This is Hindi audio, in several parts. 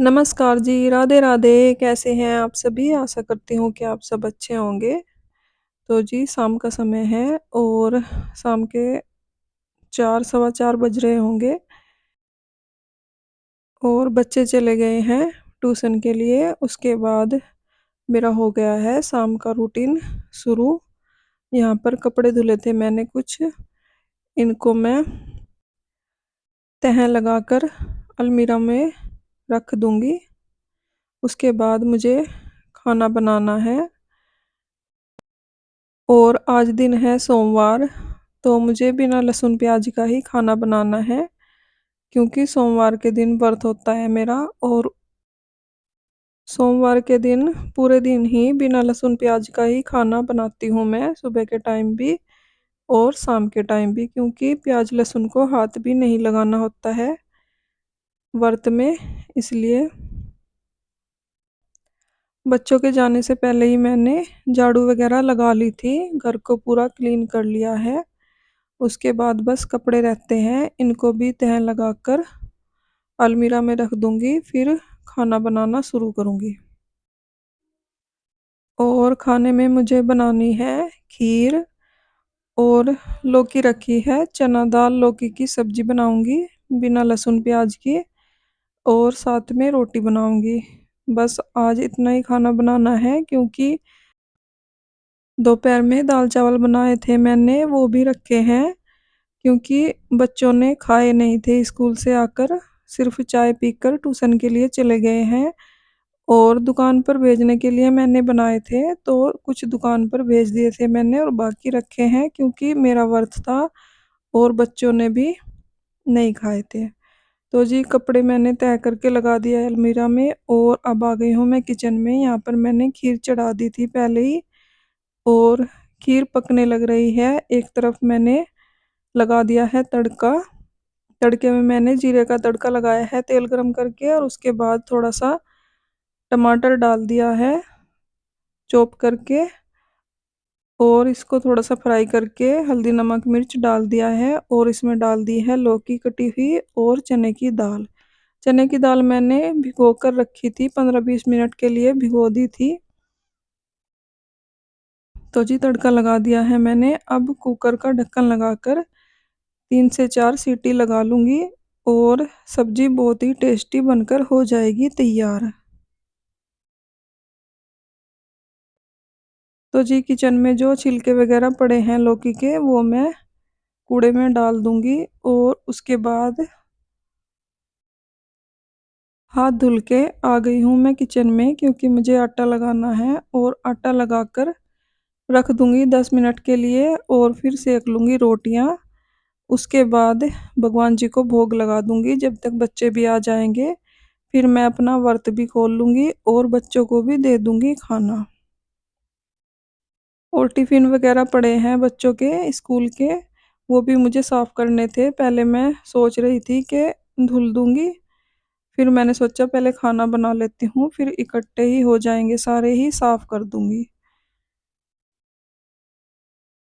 नमस्कार जी, राधे राधे। कैसे हैं आप सभी? आशा करती हूँ कि आप सब अच्छे होंगे। तो जी शाम का समय है और शाम के 4 सवा 4 बज रहे होंगे और बच्चे चले गए हैं ट्यूशन के लिए। उसके बाद मेरा हो गया है शाम का रूटीन शुरू। यहाँ पर कपड़े धुले थे मैंने कुछ, इनको मैं तह लगाकर अलमीरा में रख दूँगी। उसके बाद मुझे खाना बनाना है और आज दिन है सोमवार, तो मुझे बिना लहसुन प्याज का ही खाना बनाना है क्योंकि सोमवार के दिन व्रत होता है मेरा। और सोमवार के दिन पूरे दिन ही बिना लहसुन प्याज का ही खाना बनाती हूँ मैं, सुबह के टाइम भी और शाम के टाइम भी, क्योंकि प्याज लहसुन को हाथ भी नहीं लगाना होता है व्रत में। इसलिए बच्चों के जाने से पहले ही मैंने झाड़ू वगैरह लगा ली थी, घर को पूरा क्लीन कर लिया है। उसके बाद बस कपड़े रहते हैं, इनको भी तह लगाकर अलमीरा में रख दूंगी, फिर खाना बनाना शुरू करूंगी। और खाने में मुझे बनानी है खीर और लौकी रखी है, चना दाल लौकी की सब्जी बनाऊंगी बिना लहसुन प्याज की, और साथ में रोटी बनाऊंगी। बस आज इतना ही खाना बनाना है क्योंकि दोपहर में दाल चावल बनाए थे मैंने, वो भी रखे हैं क्योंकि बच्चों ने खाए नहीं थे स्कूल से आकर, सिर्फ चाय पीकर ट्यूशन के लिए चले गए हैं। और दुकान पर भेजने के लिए मैंने बनाए थे, तो कुछ दुकान पर भेज दिए थे मैंने और बाकी रखे हैं क्योंकि मेरा व्रत था और बच्चों ने भी नहीं खाए थे। तो जी कपड़े मैंने तय करके लगा दिया है अलमीरा में और अब आ गई हूँ मैं किचन में। यहाँ पर मैंने खीर चढ़ा दी थी पहले ही और खीर पकने लग रही है। एक तरफ मैंने लगा दिया है तड़का, तड़के में मैंने जीरे का तड़का लगाया है तेल गरम करके, और उसके बाद थोड़ा सा टमाटर डाल दिया है चॉप करके, और इसको थोड़ा सा फ्राई करके हल्दी नमक मिर्च डाल दिया है, और इसमें डाल दी है लौकी कटी हुई और चने की दाल। चने की दाल मैंने भिगो कर रखी थी, 15-20 मिनट के लिए भिगो दी थी। तो जी तड़का लगा दिया है मैंने, अब कुकर का ढक्कन लगाकर 3 से 4 सीटी लगा लूँगी और सब्जी बहुत ही टेस्टी बनकर हो जाएगी तैयार। तो जी किचन में जो छिलके वगैरह पड़े हैं लौकी के, वो मैं कूड़े में डाल दूँगी और उसके बाद हाथ धुल के आ गई हूँ मैं किचन में क्योंकि मुझे आटा लगाना है, और आटा लगाकर रख दूँगी 10 मिनट के लिए और फिर सेक लूँगी रोटियाँ। उसके बाद भगवान जी को भोग लगा दूँगी जब तक बच्चे भी आ जाएंगे। फिर मैं अपना व्रत भी खोल लूँगी और बच्चों को भी दे दूँगी खाना। और टिफ़िन वगैरह पड़े हैं बच्चों के स्कूल के, वो भी मुझे साफ़ करने थे। पहले मैं सोच रही थी कि धुल दूँगी, फिर मैंने सोचा पहले खाना बना लेती हूँ, फिर इकट्ठे ही हो जाएँगे सारे ही साफ़ कर दूँगी।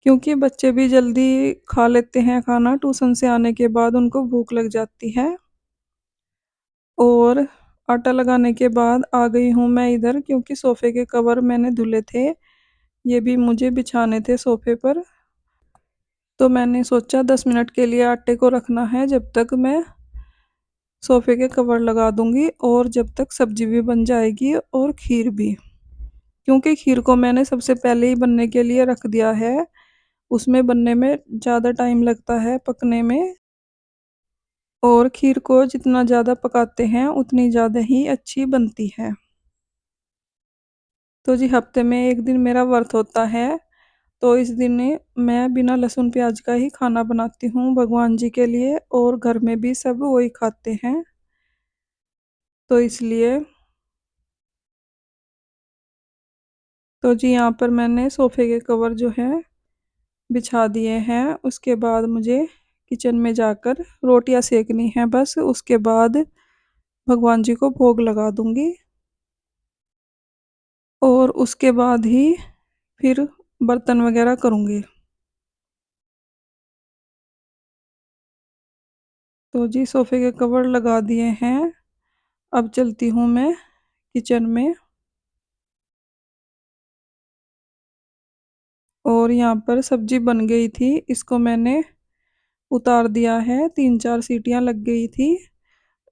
क्योंकि बच्चे भी जल्दी खा लेते हैं खाना, ट्यूशन से आने के बाद उनको भूख लग जाती है। और आटा लगाने के बाद आ गई हूँ मैं इधर क्योंकि सोफ़े के कवर मैंने धुले थे, ये भी मुझे बिछाने थे सोफ़े पर। तो मैंने सोचा 10 मिनट के लिए आटे को रखना है, जब तक मैं सोफ़े के कवर लगा दूँगी और जब तक सब्ज़ी भी बन जाएगी और खीर भी। क्योंकि खीर को मैंने सबसे पहले ही बनने के लिए रख दिया है, उसमें बनने में ज़्यादा टाइम लगता है पकने में, और खीर को जितना ज़्यादा पकाते हैं उतनी ज़्यादा ही अच्छी बनती है। तो जी हफ्ते में 1 दिन मेरा व्रत होता है, तो इस दिन मैं बिना लहसुन प्याज का ही खाना बनाती हूँ भगवान जी के लिए, और घर में भी सब वही खाते हैं। तो इसलिए तो जी यहाँ पर मैंने सोफ़े के कवर जो हैं बिछा दिए हैं। उसके बाद मुझे किचन में जाकर रोटियां सेकनी है बस, उसके बाद भगवान जी को भोग लगा दूंगी और उसके बाद ही फिर बर्तन वगैरह करूंगी। तो जी सोफ़े के कवर लगा दिए हैं, अब चलती हूँ मैं किचन में और यहाँ पर सब्जी बन गई थी, इसको मैंने उतार दिया है। 3-4 सीटियाँ लग गई थी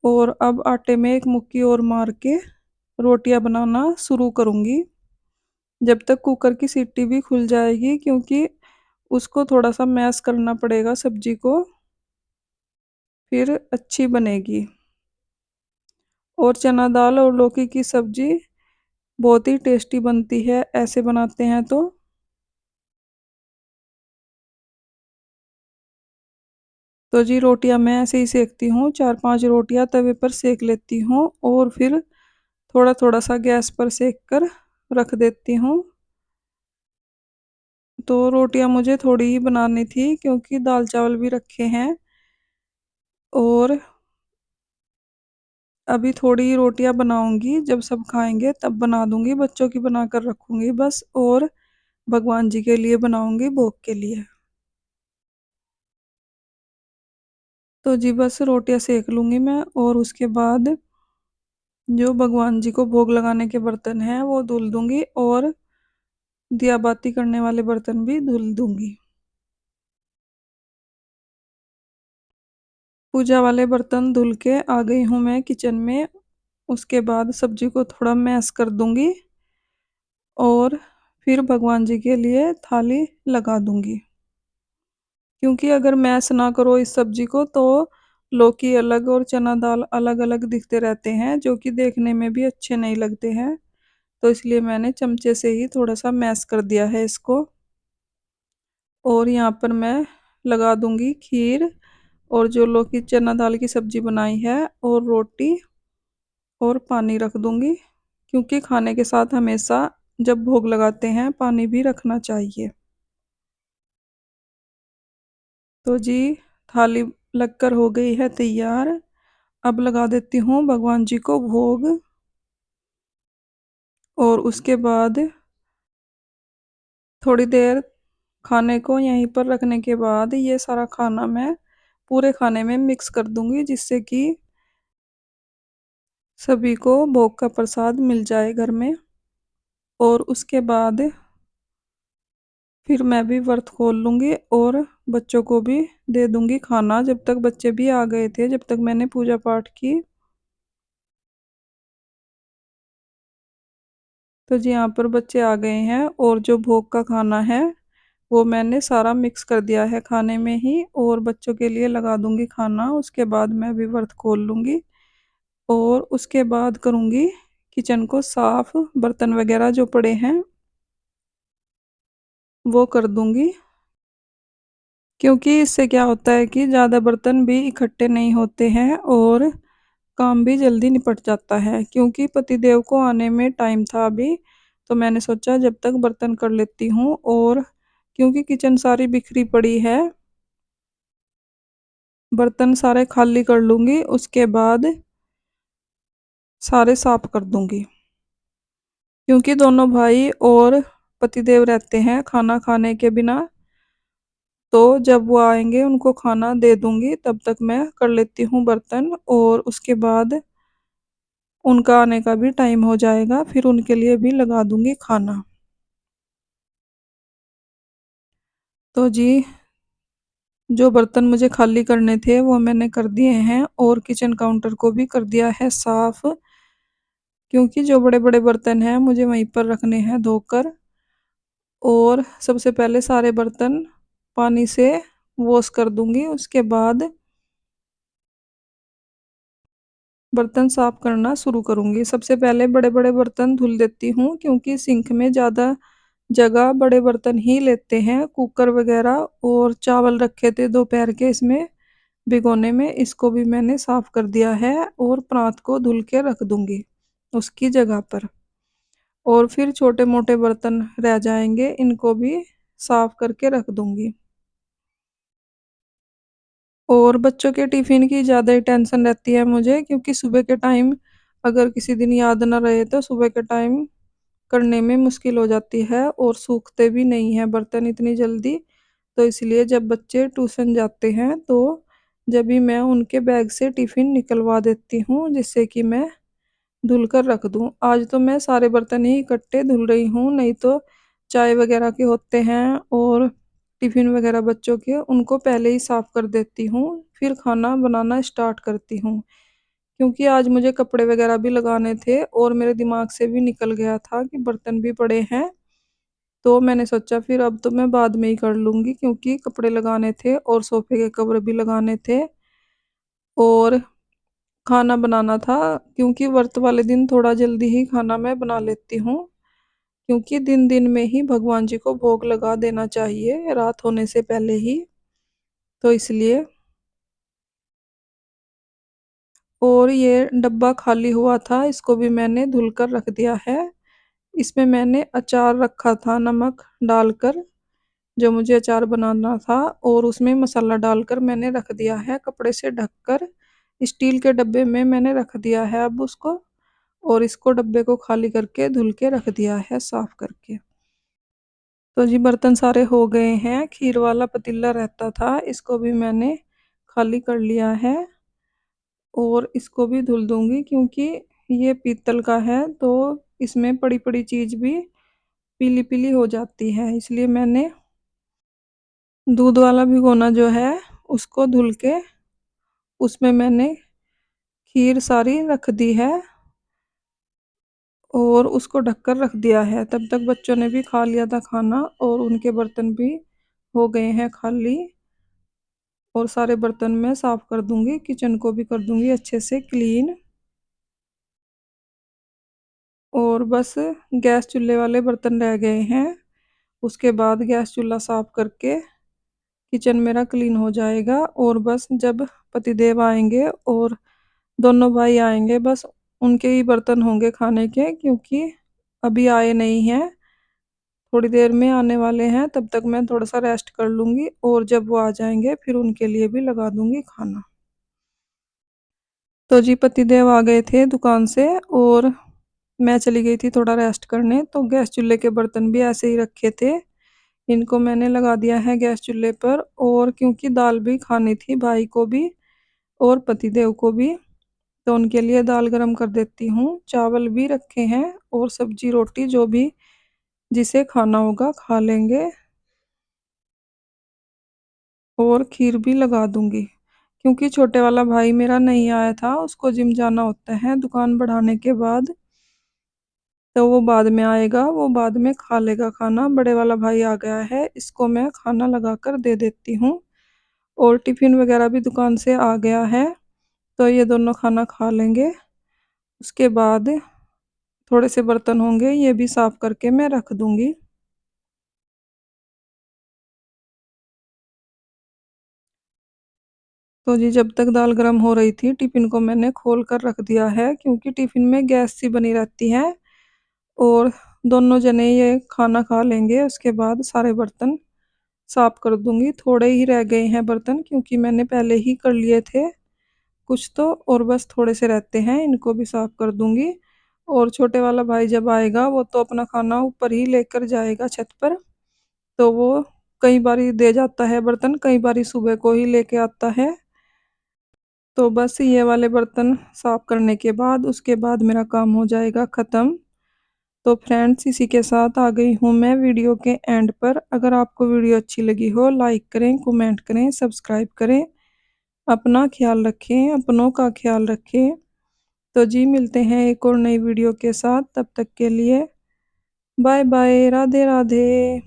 और अब आटे में एक मुक्की और मार के रोटियां बनाना शुरू करूँगी जब तक कुकर की सीटी भी खुल जाएगी, क्योंकि उसको थोड़ा सा मैश करना पड़ेगा सब्जी को, फिर अच्छी बनेगी। और चना दाल और लौकी की सब्जी बहुत ही टेस्टी बनती है ऐसे बनाते हैं तो जी रोटियां मैं ऐसे ही सेकती हूँ। 4-5 रोटियां तवे पर सेक लेती हूँ और फिर थोड़ा थोड़ा सा गैस पर सेक कर रख देती हूँ। तो रोटियां मुझे थोड़ी ही बनानी थी क्योंकि दाल चावल भी रखे हैं और अभी थोड़ी ही रोटियां बनाऊंगी, जब सब खाएंगे तब बना दूंगी, बच्चों की बना कर रखूंगी बस, और भगवान जी के लिए बनाऊंगी भोग के लिए। तो जी बस रोटियां सेक लूंगी मैं और उसके बाद जो भगवान जी को भोग लगाने के बर्तन हैं वो धुल दूंगी और दिया बाती करने वाले बर्तन भी धुल दूंगी। पूजा वाले बर्तन धुल के आ गई हूँ मैं किचन में। उसके बाद सब्जी को थोड़ा मैश कर दूंगी और फिर भगवान जी के लिए थाली लगा दूंगी, क्योंकि अगर मैश ना करो इस सब्जी को तो लौकी अलग और चना दाल अलग अलग दिखते रहते हैं, जो कि देखने में भी अच्छे नहीं लगते हैं। तो इसलिए मैंने चमचे से ही थोड़ा सा मैश कर दिया है इसको। और यहाँ पर मैं लगा दूंगी खीर और जो लौकी चना दाल की सब्जी बनाई है और रोटी और पानी रख दूंगी, क्योंकि खाने के साथ हमेशा जब भोग लगाते हैं पानी भी रखना चाहिए। तो जी थाली लगकर हो गई है तैयार। अब लगा देती हूँ भगवान जी को भोग और उसके बाद थोड़ी देर खाने को यहीं पर रखने के बाद ये सारा खाना मैं पूरे खाने में मिक्स कर दूंगी, जिससे कि सभी को भोग का प्रसाद मिल जाए घर में। और उसके बाद फिर मैं भी व्रत खोल लूंगी और बच्चों को भी दे दूंगी खाना। जब तक बच्चे भी आ गए थे, जब तक मैंने पूजा पाठ की। तो जी यहाँ पर बच्चे आ गए हैं और जो भोग का खाना है वो मैंने सारा मिक्स कर दिया है खाने में ही, और बच्चों के लिए लगा दूंगी खाना। उसके बाद मैं भी व्रत खोल लूंगी और उसके बाद करूंगी किचन को साफ, बर्तन वगैरह जो पड़े हैं वो कर दूंगी, क्योंकि इससे क्या होता है कि ज़्यादा बर्तन भी इकट्ठे नहीं होते हैं और काम भी जल्दी निपट जाता है। क्योंकि पतिदेव को आने में टाइम था अभी, तो मैंने सोचा जब तक बर्तन कर लेती हूँ। और क्योंकि किचन सारी बिखरी पड़ी है, बर्तन सारे खाली कर लूँगी, उसके बाद सारे साफ कर दूँगी। क्योंकि दोनों भाई और पतिदेव रहते हैं खाना खाने के बिना, तो जब वो आएंगे उनको खाना दे दूँगी, तब तक मैं कर लेती हूँ बर्तन और उसके बाद उनका आने का भी टाइम हो जाएगा, फिर उनके लिए भी लगा दूँगी खाना। तो जी जो बर्तन मुझे खाली करने थे वो मैंने कर दिए हैं और किचन काउंटर को भी कर दिया है साफ, क्योंकि जो बड़े बड़े बर्तन हैं मुझे वहीं पर रखने हैं धोकर। और सबसे पहले सारे बर्तन पानी से वॉश कर दूंगी, उसके बाद बर्तन साफ करना शुरू करूंगी। सबसे पहले बड़े बड़े बर्तन धुल देती हूँ, क्योंकि सिंक में ज़्यादा जगह बड़े बर्तन ही लेते हैं। कुकर वगैरह और चावल रखे थे दोपहर के इसमें भिगोने में, इसको भी मैंने साफ कर दिया है और प्रात को धुल के रख दूंगी उसकी जगह पर। और फिर छोटे मोटे बर्तन रह जाएंगे, इनको भी साफ करके रख दूंगी। और बच्चों के टिफिन की ज़्यादा ही टेंशन रहती है मुझे, क्योंकि सुबह के टाइम अगर किसी दिन याद ना रहे तो सुबह के टाइम करने में मुश्किल हो जाती है और सूखते भी नहीं हैं बर्तन इतनी जल्दी। तो इसलिए जब बच्चे ट्यूशन जाते हैं तो जब भी मैं उनके बैग से टिफ़िन निकलवा देती हूँ, जिससे कि मैं धुल कर रख दूं। आज तो मैं सारे बर्तन ही इकट्ठे धुल रही हूँ, नहीं तो चाय वगैरह के होते हैं और टिफिन वगैरह बच्चों के, उनको पहले ही साफ कर देती हूँ, फिर खाना बनाना स्टार्ट करती हूँ। क्योंकि आज मुझे कपड़े वगैरह भी लगाने थे और मेरे दिमाग से भी निकल गया था कि बर्तन भी पड़े हैं। तो मैंने सोचा फिर अब तो मैं बाद में ही कर लूंगी, क्योंकि कपड़े लगाने थे और सोफे के कवर भी लगाने थे और खाना बनाना था। क्योंकि व्रत वाले दिन थोड़ा जल्दी ही खाना मैं बना लेती हूँ, क्योंकि दिन दिन में ही भगवान जी को भोग लगा देना चाहिए, रात होने से पहले ही। तो इसलिए। और ये डब्बा खाली हुआ था, इसको भी मैंने धुल कर रख दिया है। इसमें मैंने अचार रखा था नमक डालकर, जो मुझे अचार बनाना था, और उसमें मसाला डालकर मैंने रख दिया है कपड़े से ढककर। स्टील के डब्बे में मैंने रख दिया है अब उसको, और इसको डब्बे को खाली करके धुल के रख दिया है साफ करके। तो जी बर्तन सारे हो गए हैं। खीर वाला पतीला रहता था, इसको भी मैंने खाली कर लिया है और इसको भी धुल दूंगी, क्योंकि ये पीतल का है तो इसमें पड़ी पड़ी चीज भी पीली पीली हो जाती है। इसलिए मैंने दूध वाला भिगोना जो है उसको धुल के उसमें मैंने खीर सारी रख दी है और उसको ढककर रख दिया है। तब तक बच्चों ने भी खा लिया था खाना और उनके बर्तन भी हो गए हैं खाली। और सारे बर्तन मैं साफ कर दूंगी, किचन को भी कर दूंगी अच्छे से क्लीन। और बस गैस चूल्हे वाले बर्तन रह गए हैं, उसके बाद गैस चूल्हा साफ करके किचन मेरा क्लीन हो जाएगा। और बस जब पतिदेव आएंगे और दोनों भाई आएंगे, बस उनके ही बर्तन होंगे खाने के, क्योंकि अभी आए नहीं हैं, थोड़ी देर में आने वाले हैं। तब तक मैं थोड़ा सा रेस्ट कर लूंगी और जब वो आ जाएंगे फिर उनके लिए भी लगा दूंगी खाना। तो जी पतिदेव आ गए थे दुकान से और मैं चली गई थी थोड़ा रेस्ट करने, तो गैस चूल्हे के बर्तन भी ऐसे ही रखे थे, इनको मैंने लगा दिया है गैस चूल्हे पर। और क्योंकि दाल भी खानी थी भाई को भी और पतिदेव को भी, तो उनके लिए दाल गरम कर देती हूँ। चावल भी रखे हैं और सब्जी रोटी जो भी जिसे खाना होगा खा लेंगे। और खीर भी लगा दूंगी, क्योंकि छोटे वाला भाई मेरा नहीं आया था, उसको जिम जाना होता है दुकान बढ़ाने के बाद, तो वो बाद में आएगा, वो बाद में खा लेगा खाना। बड़े वाला भाई आ गया है, इसको मैं खाना लगा कर दे देती हूँ। और टिफिन वगैरह भी दुकान से आ गया है, तो ये दोनों खाना खा लेंगे। उसके बाद थोड़े से बर्तन होंगे, ये भी साफ करके मैं रख दूंगी। तो जी जब तक दाल गर्म हो रही थी, टिफिन को मैंने खोल कर रख दिया है, क्योंकि टिफिन में गैस सी बनी रहती है। और दोनों जने ये खाना खा लेंगे, उसके बाद सारे बर्तन साफ कर दूंगी। थोड़े ही रह गए हैं बर्तन, क्योंकि मैंने पहले ही कर लिए थे कुछ तो, और बस थोड़े से रहते हैं, इनको भी साफ कर दूंगी। और छोटे वाला भाई जब आएगा वो तो अपना खाना ऊपर ही लेकर जाएगा छत पर, तो वो कई बारी दे जाता है बर्तन, कई बारी सुबह को ही लेके आता है। तो बस ये वाले बर्तन साफ करने के बाद उसके बाद मेरा काम हो जाएगा ख़त्म। तो फ्रेंड्स इसी के साथ आ गई हूँ मैं वीडियो के एंड पर। अगर आपको वीडियो अच्छी लगी हो, लाइक करें, कमेंट करें, सब्सक्राइब करें। अपना ख्याल रखें, अपनों का ख्याल रखें। तो जी मिलते हैं एक और नई वीडियो के साथ, तब तक के लिए bye bye, Radhe Radhe.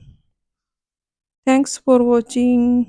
Thanks for watching.